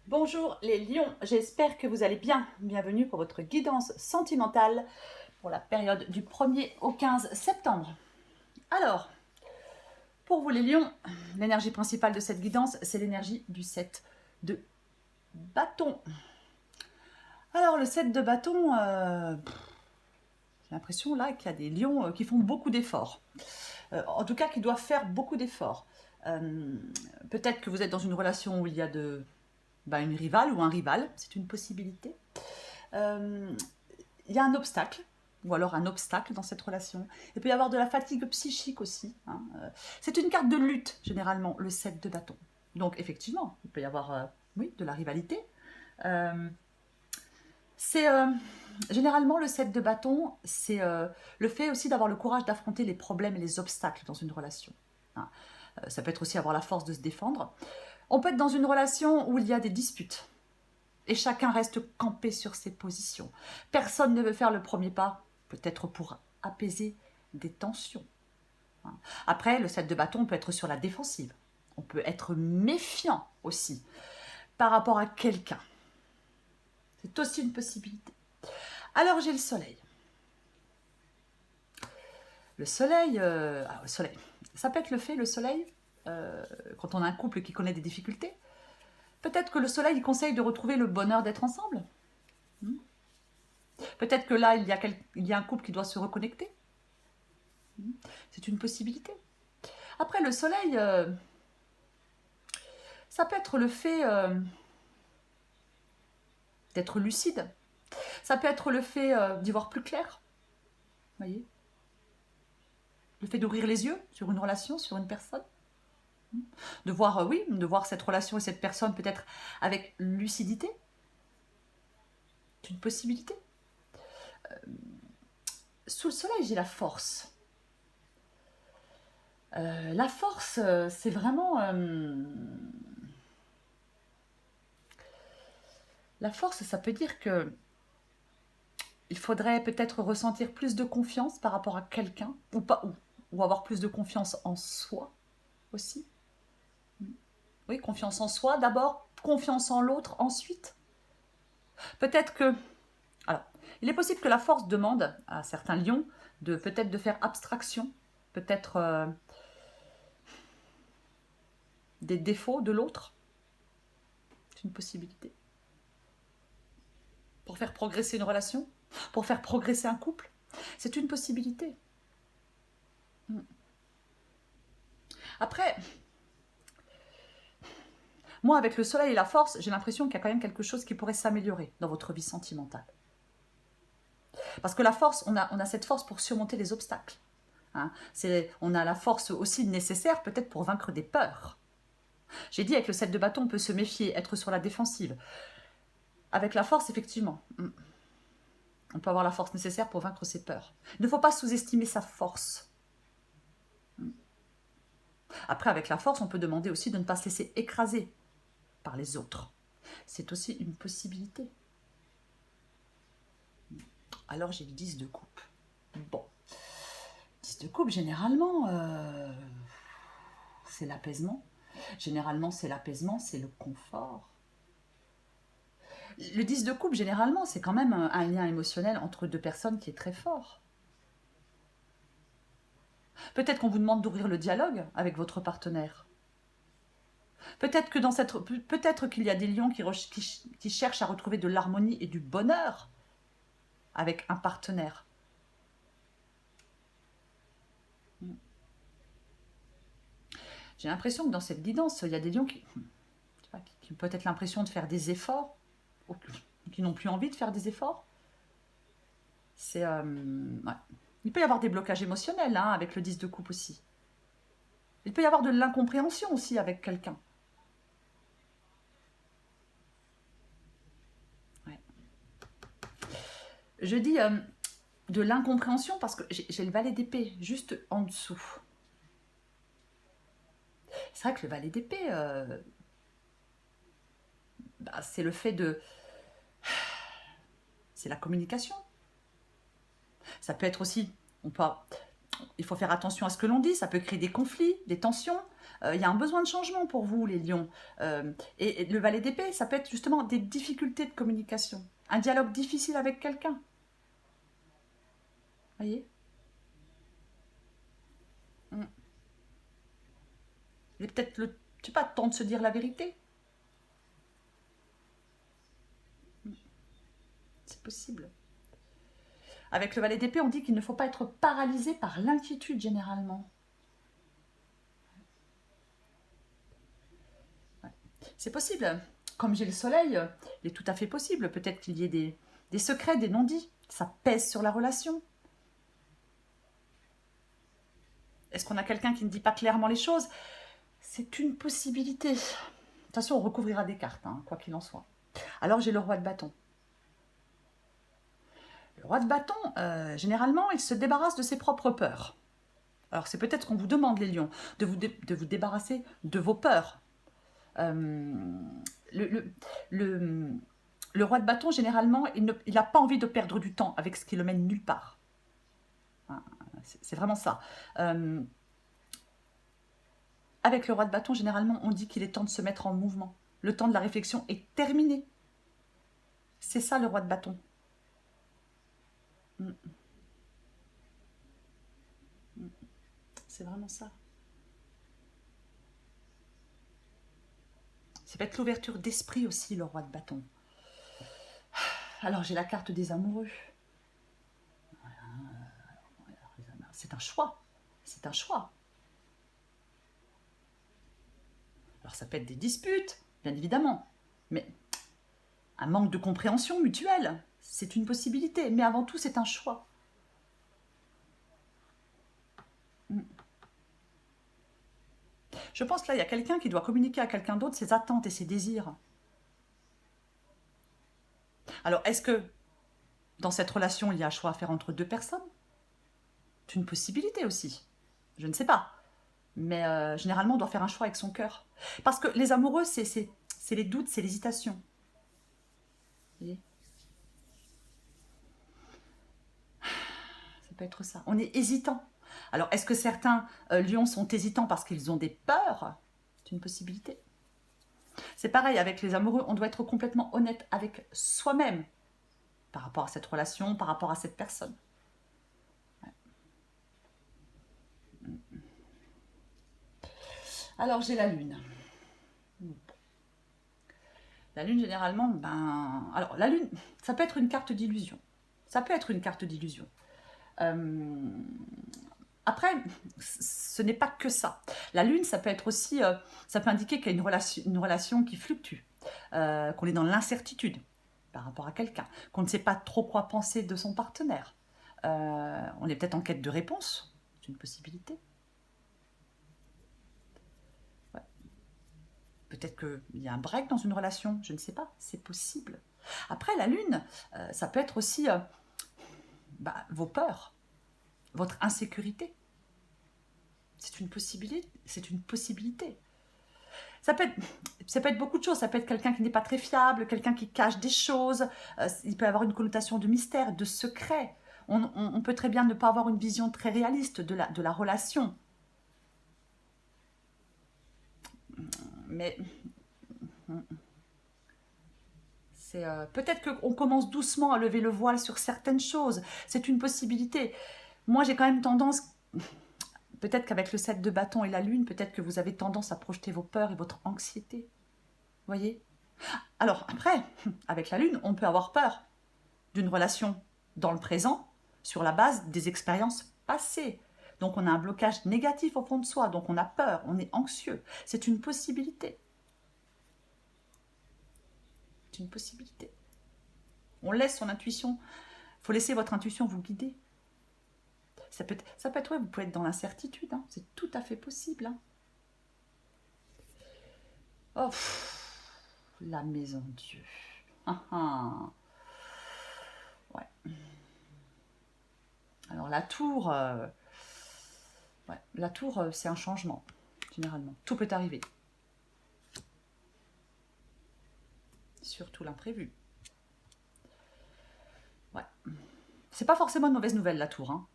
Bonjour les lions, j'espère que vous allez bien. Bienvenue pour votre guidance sentimentale pour la période du 1er au 15 septembre. Alors, pour vous les lions, l'énergie principale de cette guidance, c'est l'énergie du 7 de bâton. Alors le 7 de bâton, j'ai l'impression là qu'il y a des lions qui font beaucoup d'efforts. En tout cas, qui doivent faire beaucoup d'efforts. Peut-être que vous êtes dans une relation où il y a une rivale ou un rival, c'est une possibilité. Il y a un obstacle, ou alors un obstacle dans cette relation. Il peut y avoir de la fatigue psychique aussi. C'est une carte de lutte, généralement, le 7 de bâton. Donc, effectivement, il peut y avoir oui, de la rivalité. C'est généralement le 7 de bâton, c'est le fait aussi d'avoir le courage d'affronter les problèmes et les obstacles dans une relation. Ça peut être aussi avoir la force de se défendre. On peut être dans une relation où il y a des disputes. Et chacun reste campé sur ses positions. Personne ne veut faire le premier pas, peut-être pour apaiser des tensions. Après, le 7 de bâton peut être sur la défensive. On peut être méfiant aussi par rapport à quelqu'un. C'est aussi une possibilité. Alors j'ai le soleil. Le soleil, ça peut être le fait, le soleil, quand on a un couple qui connaît des difficultés, peut-être que le soleil il conseille de retrouver le bonheur d'être ensemble. Peut-être que là, il y a un couple qui doit se reconnecter. C'est une possibilité. Après, le soleil, ça peut être le fait d'être lucide. Ça peut être le fait d'y voir plus clair. Voyez, le fait d'ouvrir les yeux sur une relation, sur une personne. De voir, oui, de voir cette relation et cette personne peut-être avec lucidité. C'est une possibilité. Sous le soleil, j'ai la force. La force, c'est vraiment... la force, ça peut dire que il faudrait peut-être ressentir plus de confiance par rapport à quelqu'un, ou pas, ou avoir plus de confiance en soi aussi. Oui, confiance en soi d'abord, confiance en l'autre ensuite. Peut-être que... Alors, il est possible que la force demande à certains lions peut-être de faire abstraction, peut-être des défauts de l'autre. C'est une possibilité. Pour faire progresser une relation, pour faire progresser un couple, c'est une possibilité. Après, moi, avec le soleil et la force, j'ai l'impression qu'il y a quand même quelque chose qui pourrait s'améliorer dans votre vie sentimentale. Parce que la force, on a cette force pour surmonter les obstacles. On a la force aussi nécessaire peut-être pour vaincre des peurs. J'ai dit avec le 7 de bâton, on peut se méfier, être sur la défensive. Avec la force, effectivement, on peut avoir la force nécessaire pour vaincre ses peurs. Il ne faut pas sous-estimer sa force. Après, avec la force, on peut demander aussi de ne pas se laisser écraser par les autres. C'est aussi une possibilité. Alors j'ai le 10 de coupe. Bon. 10 de coupe, généralement, c'est l'apaisement. Généralement, c'est l'apaisement, c'est le confort. Le 10 de coupe, généralement, c'est quand même un lien émotionnel entre deux personnes qui est très fort. Peut-être qu'on vous demande d'ouvrir le dialogue avec votre partenaire. Peut-être qu'il y a des lions qui cherchent à retrouver de l'harmonie et du bonheur avec un partenaire. J'ai l'impression que dans cette guidance, il y a des lions qui ont peut-être l'impression de faire des efforts, ou qui n'ont plus envie de faire des efforts. C'est... ouais. Il peut y avoir des blocages émotionnels avec le 10 de coupe aussi. Il peut y avoir de l'incompréhension aussi avec quelqu'un. Ouais. Je dis de l'incompréhension parce que j'ai le valet d'épée juste en dessous. C'est vrai que le valet d'épée, c'est le fait de... C'est la communication. Ça peut être aussi... il faut faire attention à ce que l'on dit, ça peut créer des conflits, des tensions. Il y a un besoin de changement pour vous, les lions. Et le valet d'épée, ça peut être justement des difficultés de communication. Un dialogue difficile avec quelqu'un. Voyez? Mm. Il est peut-être le, je sais pas, temps de se dire la vérité. C'est possible. Avec le valet d'épée, on dit qu'il ne faut pas être paralysé par l'inquiétude généralement. Ouais. C'est possible. Comme j'ai le soleil, il est tout à fait possible. Peut-être qu'il y ait des secrets, des non-dits. Ça pèse sur la relation. Est-ce qu'on a quelqu'un qui ne dit pas clairement les choses? C'est une possibilité. De toute façon, on recouvrira des cartes, hein, quoi qu'il en soit. Alors j'ai le roi de bâton. Le roi de bâton, généralement, il se débarrasse de ses propres peurs. Alors c'est peut-être qu'on vous demande, les lions, de vous débarrasser de vos peurs. Euh, le, le, le, le roi de bâton, généralement, il n'a pas envie de perdre du temps avec ce qui le mène nulle part. Hein, c'est vraiment ça. Avec le roi de bâton, généralement, on dit qu'il est temps de se mettre en mouvement. Le temps de la réflexion est terminé. C'est ça, le roi de bâton. Mm, mm, c'est vraiment ça. C'est peut-être l'ouverture d'esprit aussi, le roi de bâton. Alors, j'ai la carte des amoureux. C'est un choix. C'est un choix. Alors, ça peut être des disputes, bien évidemment. Mais un manque de compréhension mutuelle, c'est une possibilité. Mais avant tout, c'est un choix. Mm. Je pense que là, il y a quelqu'un qui doit communiquer à quelqu'un d'autre ses attentes et ses désirs. Alors, est-ce que dans cette relation, il y a un choix à faire entre deux personnes? C'est une possibilité aussi. Je ne sais pas. Mais généralement, on doit faire un choix avec son cœur. Parce que les amoureux, c'est les doutes, c'est l'hésitation. Vous voyez? Ça peut être ça. On est hésitant. Alors, est-ce que certains lions sont hésitants parce qu'ils ont des peurs? C'est une possibilité. C'est pareil avec les amoureux, on doit être complètement honnête avec soi-même par rapport à cette relation, par rapport à cette personne. Ouais. Alors, j'ai la lune. La lune, généralement, ben... Alors, la lune, ça peut être une carte d'illusion. Ça peut être une carte d'illusion. Euh, Après, ce n'est pas que ça. La lune, ça peut être aussi, ça peut indiquer qu'il y a une relation qui fluctue, qu'on est dans l'incertitude par rapport à quelqu'un, qu'on ne sait pas trop quoi penser de son partenaire. On est peut-être en quête de réponse, c'est une possibilité. Ouais. Peut-être qu'il y a un break dans une relation, je ne sais pas, c'est possible. Après, la lune, ça peut être aussi vos peurs, votre insécurité. C'est une possibilité. C'est une possibilité. Ça peut, être, ça peut être beaucoup de choses. Ça peut être quelqu'un qui n'est pas très fiable, quelqu'un qui cache des choses. Il peut avoir une connotation de mystère, de secret. On peut très bien ne pas avoir une vision très réaliste de la relation. Mais c'est peut-être qu'on commence doucement à lever le voile sur certaines choses. C'est une possibilité. Moi, j'ai quand même tendance... Peut-être qu'avec le 7 de bâton et la lune, peut-être que vous avez tendance à projeter vos peurs et votre anxiété. Voyez? Alors après, avec la lune, on peut avoir peur d'une relation dans le présent sur la base des expériences passées. Donc on a un blocage négatif au fond de soi, donc on a peur, on est anxieux. C'est une possibilité. C'est une possibilité. On laisse son intuition. Il faut laisser votre intuition vous guider. Ça peut être, ouais, vous pouvez être dans l'incertitude, hein. C'est tout à fait possible. Hein. Oh, la maison de Dieu. Ah, ah. Ouais. Alors la tour, c'est un changement, généralement. Tout peut arriver. Surtout l'imprévu. Ouais. C'est pas forcément une mauvaise nouvelle, la tour, hein.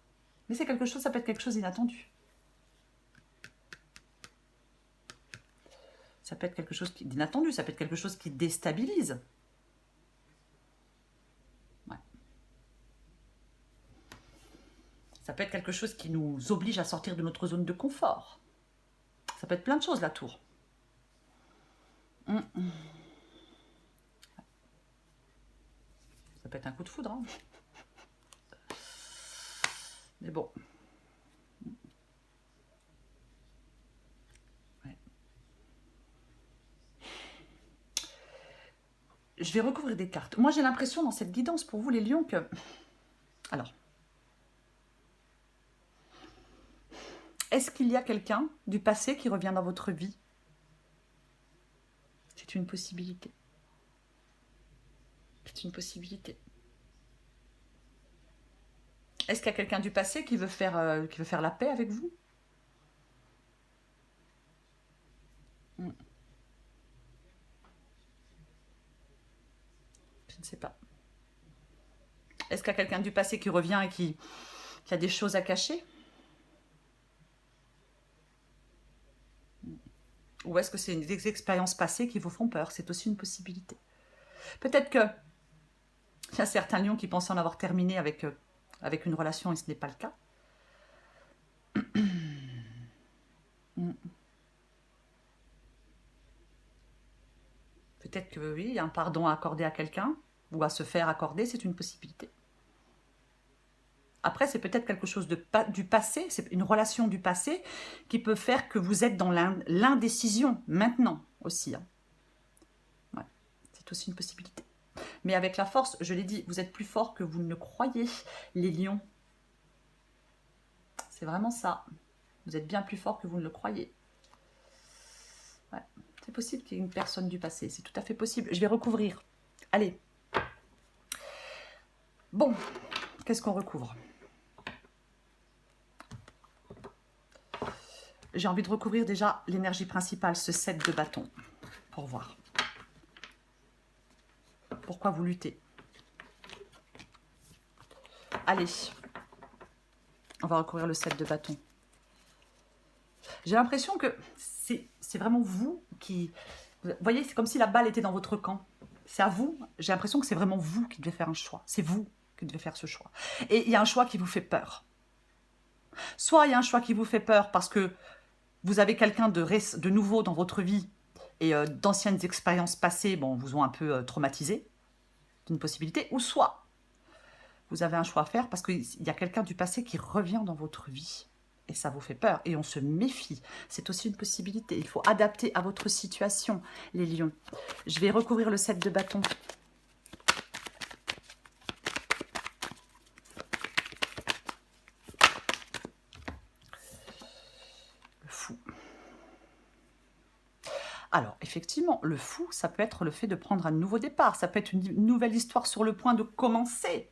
Mais c'est quelque chose, ça peut être quelque chose d'inattendu. Ça peut être quelque chose d'inattendu, ça peut être quelque chose qui déstabilise. Ouais. Ça peut être quelque chose qui nous oblige à sortir de notre zone de confort. Ça peut être plein de choses, la tour. Ça peut être un coup de foudre. Hein. Mais bon. Ouais. Je vais recouvrir des cartes. Moi, j'ai l'impression dans cette guidance pour vous, les lions, que... Alors, est-ce qu'il y a quelqu'un du passé qui revient dans votre vie? C'est une possibilité. C'est une possibilité. Est-ce qu'il y a quelqu'un du passé qui veut faire la paix avec vous? Je ne sais pas. Est-ce qu'il y a quelqu'un du passé qui revient et qui a des choses à cacher? Ou est-ce que c'est des expériences passées qui vous font peur? C'est aussi une possibilité. Peut-être que il y a certains lions qui pensaient en avoir terminé avec une relation et ce n'est pas le cas. Peut-être que oui, il y a un pardon à accorder à quelqu'un ou à se faire accorder, c'est une possibilité. Après, c'est peut-être quelque chose du passé, c'est une relation du passé qui peut faire que vous êtes dans l'indécision maintenant aussi. Hein. Ouais, c'est aussi une possibilité. Mais avec la force, je l'ai dit, vous êtes plus fort que vous ne le croyez, les lions. C'est vraiment ça. Vous êtes bien plus fort que vous ne le croyez. Ouais. C'est possible qu'il y ait une personne du passé, c'est tout à fait possible. Je vais recouvrir. Allez. Bon, qu'est-ce qu'on recouvre? J'ai envie de recouvrir déjà l'énergie principale, ce 7 de bâton, pour voir. Pourquoi vous luttez? Allez, on va recouvrir le 7 de bâton. J'ai l'impression que c'est vraiment vous qui... Vous voyez, c'est comme si la balle était dans votre camp. C'est à vous. J'ai l'impression que c'est vraiment vous qui devez faire un choix. C'est vous qui devez faire ce choix. Et il y a un choix qui vous fait peur. Soit il y a un choix qui vous fait peur parce que vous avez quelqu'un de nouveau dans votre vie et d'anciennes expériences passées vous ont un peu traumatisé. C'est une possibilité. Ou soit vous avez un choix à faire parce qu'il y a quelqu'un du passé qui revient dans votre vie. Et ça vous fait peur. Et on se méfie. C'est aussi une possibilité. Il faut adapter à votre situation, les lions. Je vais recouvrir le 7 de bâton. Le fou. Alors, effectivement, le fou, ça peut être le fait de prendre un nouveau départ. Ça peut être une nouvelle histoire sur le point de commencer.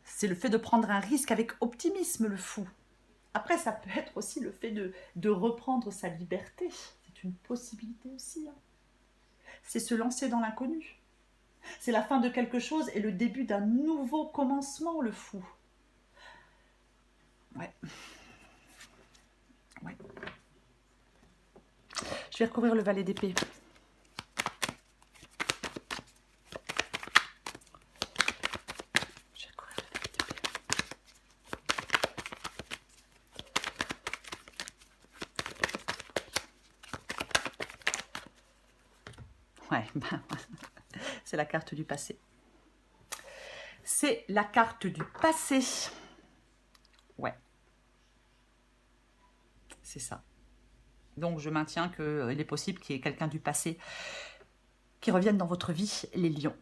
C'est le fait de prendre un risque avec optimisme, le fou. Après, ça peut être aussi le fait de reprendre sa liberté. C'est une possibilité aussi. Hein. C'est se lancer dans l'inconnu. C'est la fin de quelque chose et le début d'un nouveau commencement, le fou. Ouais. Ouais. Je vais recouvrir le valet d'épée. Ouais, c'est la carte du passé. C'est la carte du passé. Ouais. C'est ça. Donc, je maintiens qu'il est possible qu'il y ait quelqu'un du passé qui revienne dans votre vie, les lions.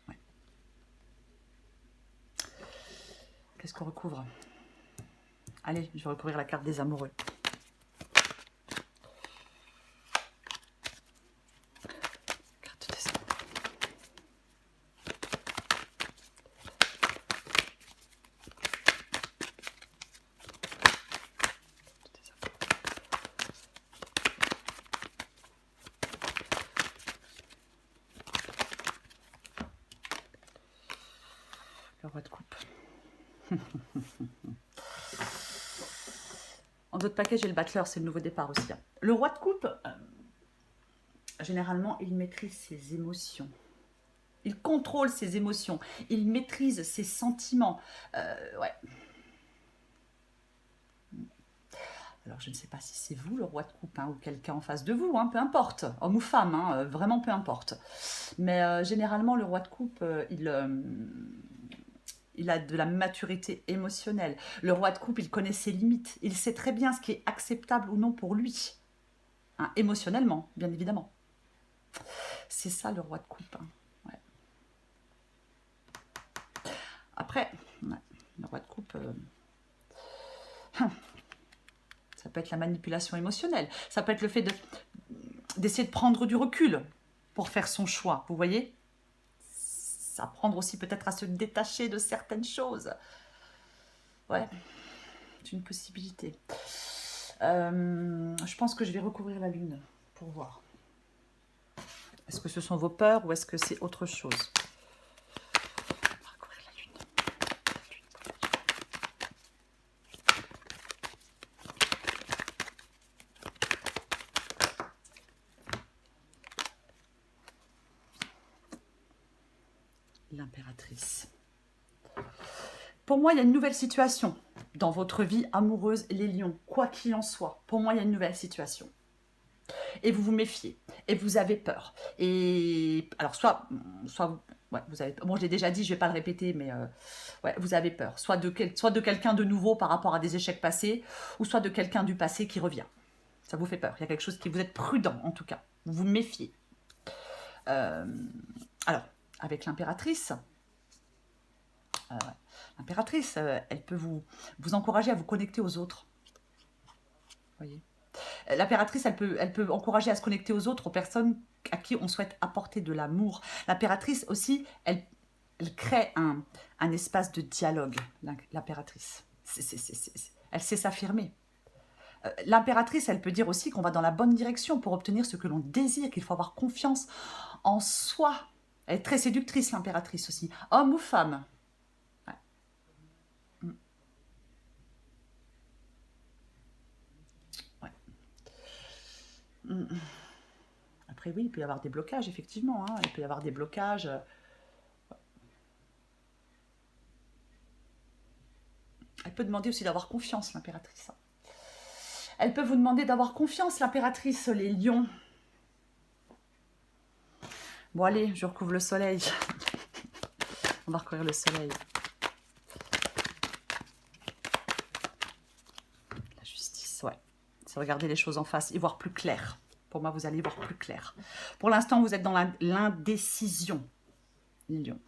Ouais. Qu'est-ce qu'on recouvre? Allez, je vais recouvrir la carte des amoureux. Le roi de coupe. En d'autres paquets, j'ai le battleur, c'est le nouveau départ aussi. Hein. Le roi de coupe, généralement, il maîtrise ses émotions. Il contrôle ses émotions. Il maîtrise ses sentiments. Ouais. Alors, je ne sais pas si c'est vous, le roi de coupe, hein, ou quelqu'un en face de vous, hein, peu importe, homme ou femme, hein, vraiment peu importe. Mais généralement, le roi de coupe, il a de la maturité émotionnelle. Le roi de coupe, il connaît ses limites. Il sait très bien ce qui est acceptable ou non pour lui. Hein, émotionnellement, bien évidemment. C'est ça, le roi de coupe. Hein. Ouais. Après, ouais, le roi de coupe... ça peut être la manipulation émotionnelle. Ça peut être le fait d'essayer de prendre du recul pour faire son choix. Vous voyez ? Apprendre aussi peut-être à se détacher de certaines choses. Ouais, c'est une possibilité. Je pense que je vais recouvrir la lune pour voir. Est-ce que ce sont vos peurs ou est-ce que c'est autre chose ? Recouvrir la lune. L'impératrice. Pour moi, il y a une nouvelle situation dans votre vie amoureuse, les lions, quoi qu'il en soit. Pour moi, il y a une nouvelle situation. Et vous vous méfiez, et vous avez peur. Et alors, soit ouais, vous avez, bon, je l'ai déjà dit, je ne vais pas le répéter, mais ouais, vous avez peur. Soit de quelqu'un de nouveau par rapport à des échecs passés, ou soit de quelqu'un du passé qui revient. Ça vous fait peur. Il y a quelque chose qui vous êtes prudent, en tout cas. Vous vous méfiez. Alors, avec l'impératrice, elle peut vous encourager à vous connecter aux autres. Voyez. L'impératrice, elle peut encourager à se connecter aux autres, aux personnes à qui on souhaite apporter de l'amour. L'impératrice aussi, elle crée un espace de dialogue, l'impératrice. Elle sait s'affirmer. L'impératrice, elle peut dire aussi qu'on va dans la bonne direction pour obtenir ce que l'on désire, qu'il faut avoir confiance en soi. Elle est très séductrice, l'impératrice aussi. Homme ou femme. Après, oui, il peut y avoir des blocages, effectivement. Hein. Il peut y avoir des blocages. Elle peut demander aussi d'avoir confiance, l'impératrice. Elle peut vous demander d'avoir confiance, l'impératrice, les lions. Bon, allez, je recouvre le soleil. On va recouvrir le soleil. La justice, ouais. C'est regarder les choses en face, y voir plus clair. Pour moi, vous allez y voir plus clair. Pour l'instant, vous êtes dans l'indécision, les lions.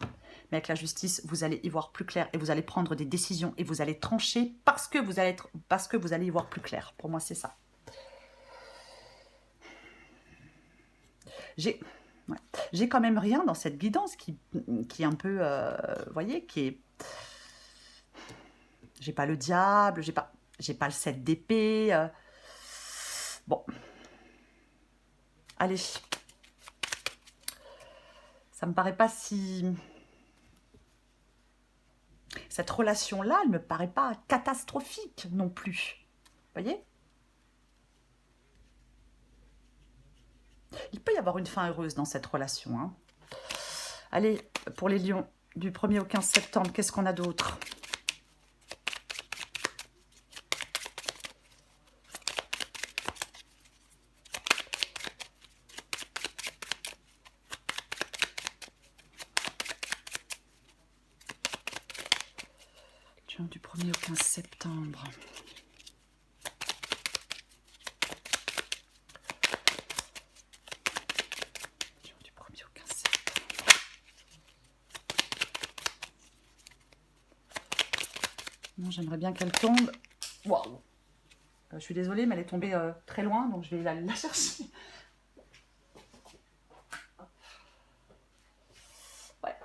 Mais avec la justice, vous allez y voir plus clair et vous allez prendre des décisions et vous allez trancher parce que vous allez y voir plus clair. Pour moi, c'est ça. J'ai quand même rien dans cette guidance qui est un peu, vous voyez, qui est... J'ai pas le diable, j'ai pas le 7 d'épée. Bon. Allez. Ça me paraît pas si... Cette relation-là, elle me paraît pas catastrophique non plus. Vous voyez ? Il peut y avoir une fin heureuse dans cette relation. Hein. Allez, pour les lions, du 1er au 15 septembre, qu'est-ce qu'on a d'autre ? Du 1er au 15 septembre. Du 1er au 15 septembre. Non, j'aimerais bien qu'elle tombe. Waouh. Je suis désolée, mais elle est tombée très loin, donc je vais la chercher. Ouais.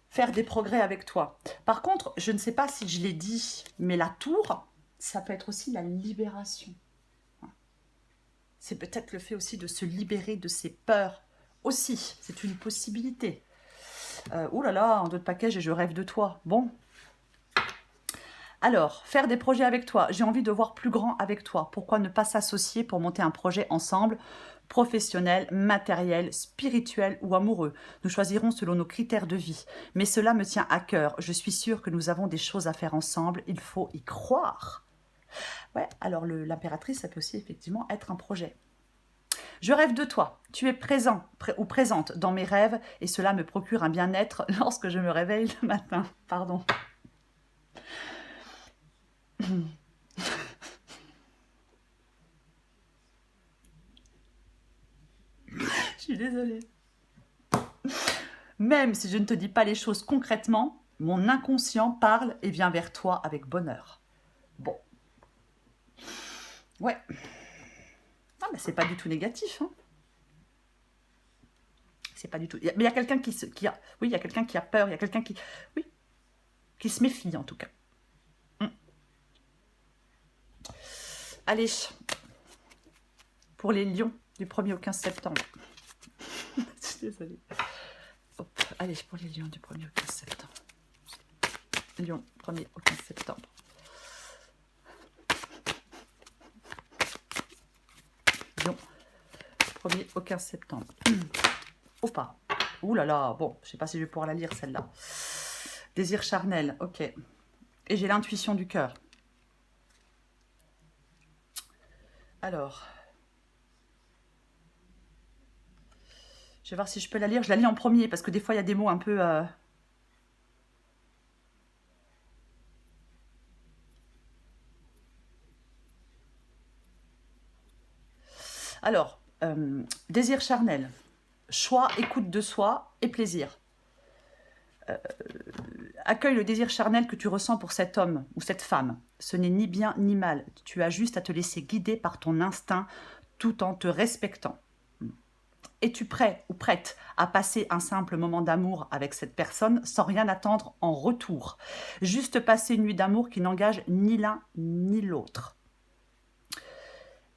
Faire des progrès avec toi. Par contre, je ne sais pas si je l'ai dit, mais la tour, ça peut être aussi la libération. C'est peut-être le fait aussi de se libérer de ses peurs aussi. C'est une possibilité. Oh là là, en d'autres paquets, je rêve de toi. Bon. Alors, faire des projets avec toi. J'ai envie de voir plus grand avec toi. Pourquoi ne pas s'associer pour monter un projet ensemble, professionnel, matériel, spirituel ou amoureux? Nous choisirons selon nos critères de vie. Mais cela me tient à cœur. Je suis sûre que nous avons des choses à faire ensemble. Il faut y croire. Ouais, alors l'impératrice, ça peut aussi effectivement être un projet. Je rêve de toi. Tu es présent ou présente dans mes rêves et cela me procure un bien-être lorsque je me réveille le matin. Pardon. Je suis désolée. Même si je ne te dis pas les choses concrètement, mon inconscient parle et vient vers toi avec bonheur. Bon. Ouais. Ah, mais c'est pas du tout négatif, hein. C'est pas du tout. Mais il y a quelqu'un oui, il y a quelqu'un qui a peur, il y a quelqu'un oui, qui se méfie en tout cas. Allez, pour les lions du 1er au 15 septembre. Je suis désolée. Hop, allez, pour les lions du 1er au 15 septembre. Lion, 1er au 15 septembre. Lion, 1er au 15 septembre. Ou pas. Ouh là là, bon, je sais pas si je vais pouvoir la lire celle-là. Désir charnel, ok. Et j'ai l'intuition du cœur. Alors, je vais voir si je peux la lire. Je la lis en premier parce que des fois, il y a des mots un peu... Alors, désir charnel, choix, écoute de soi et plaisir. Accueille le désir charnel que tu ressens pour cet homme ou cette femme. Ce n'est ni bien ni mal. Tu as juste à te laisser guider par ton instinct tout en te respectant. Es-tu prêt ou prête à passer un simple moment d'amour avec cette personne sans rien attendre en retour? Juste passer une nuit d'amour qui n'engage ni l'un ni l'autre.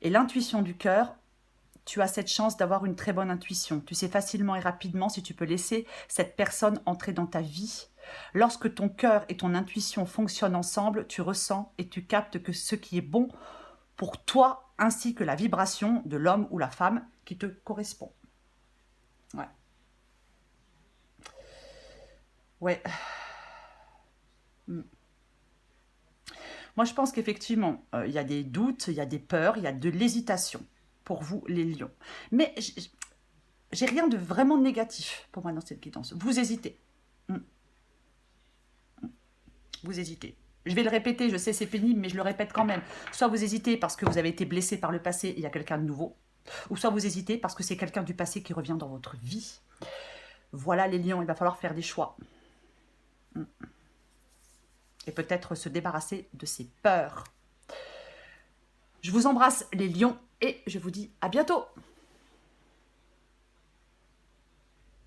Et l'intuition du cœur, tu as cette chance d'avoir une très bonne intuition. Tu sais facilement et rapidement si tu peux laisser cette personne entrer dans ta vie. Lorsque ton cœur et ton intuition fonctionnent ensemble, tu ressens et tu captes que ce qui est bon pour toi, ainsi que la vibration de l'homme ou la femme qui te correspond. Ouais. Ouais. Moi, je pense qu'effectivement, il y a des doutes, il y a des peurs, il y a de l'hésitation pour vous, les lions. Mais j'ai rien de vraiment négatif pour moi dans cette guidance. Vous hésitez. Vous hésitez. Je vais le répéter, je sais c'est pénible, mais je le répète quand même. Soit vous hésitez parce que vous avez été blessé par le passé et il y a quelqu'un de nouveau. Ou soit vous hésitez parce que c'est quelqu'un du passé qui revient dans votre vie. Voilà les lions, il va falloir faire des choix. Et peut-être se débarrasser de ces peurs. Je vous embrasse les lions et je vous dis à bientôt.